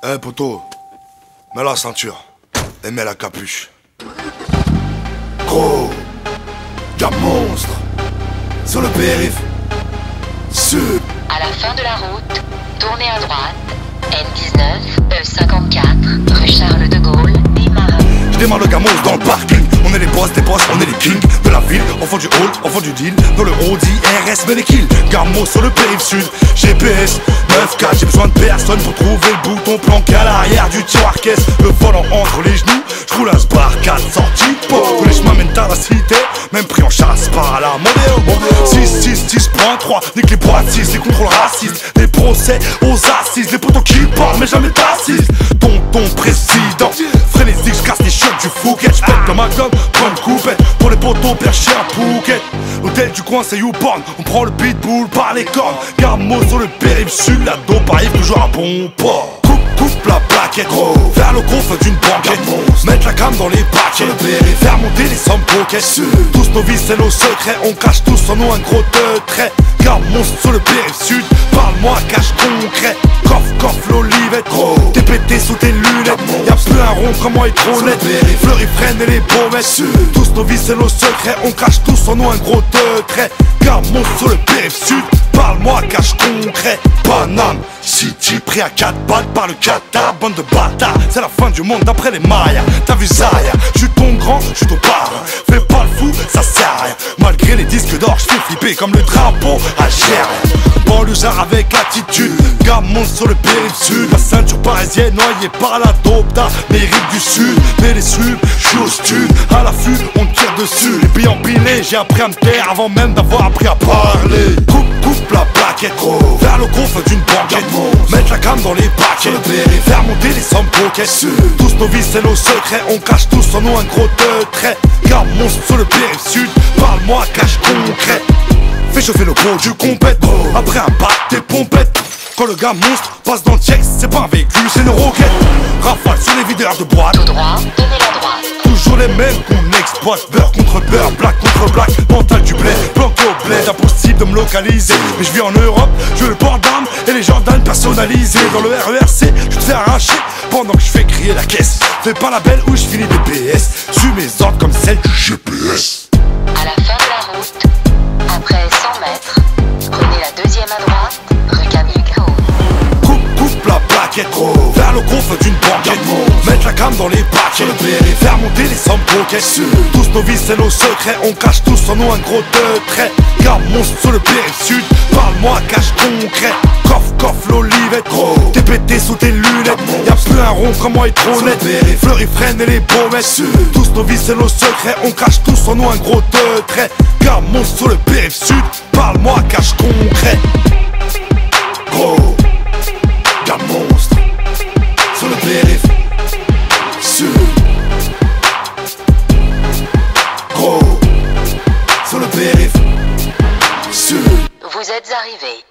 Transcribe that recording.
Eh poto, mets la ceinture et mets la capuche. Gros, y'a monstre sur le périph' sud. À la fin de la route, tournez à droite, N19, E54, rue Charles de Gaulle, démarrage. Je démarre le gamos dans le parking. On est les boss des boss, on est les kings de la ville. Enfant du hall, enfant du deal. Dans le Audi RS, mais les kills. Gamos sur le périph' sud. GPS 9-4, j'ai besoin de personne pour trouver le bouton planqué à l'arrière du tiroir caisse. Le volant entre les genoux, je roule un Sbar 4 sorties. Tous les chemins mènent à la cité, même pris en chasse par la Mondeo. 6-6-6.3, nique les boîtes 6, les contrôles racistes, les procès aux assises, les potos qui parlent mais jamais t'assisent. Tonton président, frénésique, je casse les chiottes du Fouquet. J'pète comme un gomme, prends une coupette pour les potos perchés à Phuket. L'hôtel du coin c'est YouPorn, on prend le pitbull par les cornes. Gamos sur le périph' sud, la dope arrive toujours à bon port. Coupe la plaquette, gros, vers le coffre d'une banquette. Mettre la cam dans les paquets, faire monter les sommes coquettes. Tous nos vices et nos secrets, on cache tous en nous un gros trait. Gamos sur le périph' sud, parle-moi cache concret. Coffre l'olivette, gros, t'es pété sous tes lunettes. Y'a plus un rond, comment être honnête. Fleury freine et les promesses. Tous nos vices et nos secrets, on cache tous en nous un gros trait. Gamos sur le périph' sud, parle-moi cache concret. Paname City, pris à 4 balles par le Qatar. Bande de bâtards, c'est la fin du monde d'après les Mayas. T'as vu Zaya, j'suis ton grand, j'suis ton parrain. Fais pas le fou, ça sert à rien. Malgré les disques d'or, j'fais flipper comme le drapeau algérien. Banlieusard avec attitude, Gamos sur le périph' sud. La ceinture parisienne noyée par la dope d'Amérique du Sud. Mais les subs, j'suis au stud, à l'affût, on tire dessus. Les billes empilés, j'ai appris à me taire avant même d'avoir appris à parler. Coupe la plaquette, gros, vers le coffre d'une banquette. Mettre la cam dans les paquets, faire monter les sommes coquettes. Tous nos vices et nos secrets, on cache tous en nous un gros trait. Gamos sur le périph' sud, parle-moi cache concret. Fais chauffer le pot du compète, après un bat des pompettes. Quand le gars monstre passe dans le check, c'est pas un véhicule, c'est une roquette. Rafale sur les videurs de boîte, Tout droit, donnez la droite. toujours les mêmes qu'on exploite. Beurre contre beurre, black contre black, mental du blé, planqué au bled. Impossible de me localiser, mais je vis en Europe, je veux le port d'armes et les Jordan personnalisés. Dans le RERC, je te fais arracher pendant que je fais crier la caisse. Fais pas la belle où je finis des PS, suis mes ordres comme celle du GPS. À la fin de la route, après 100 mètres, prenez la deuxième à droite, rue Camille Gros. Coupe la plaquette, gros, vers le coffre d'une banquette. Mettre la cam dans les paquets, faire monter les sommes coquettes. Tous nos vices et nos secrets, on cache tous en nous un gros trait. Gamos sur le périph' sud, parle-moi cache concret. Coffre l'olivette, gros, t'es pété sous tes lunettes. Y'a plus un rond, comment être honnête. Fleury freine et les promesses. Tous nos vices et nos secrets, on cache tous en nous un gros trait. Gamos sur le périph' sud, parle-moi cache concret. Gros, y'a monstre sur le périph' sud. Gros, sur le périph' sud. Vous êtes arrivés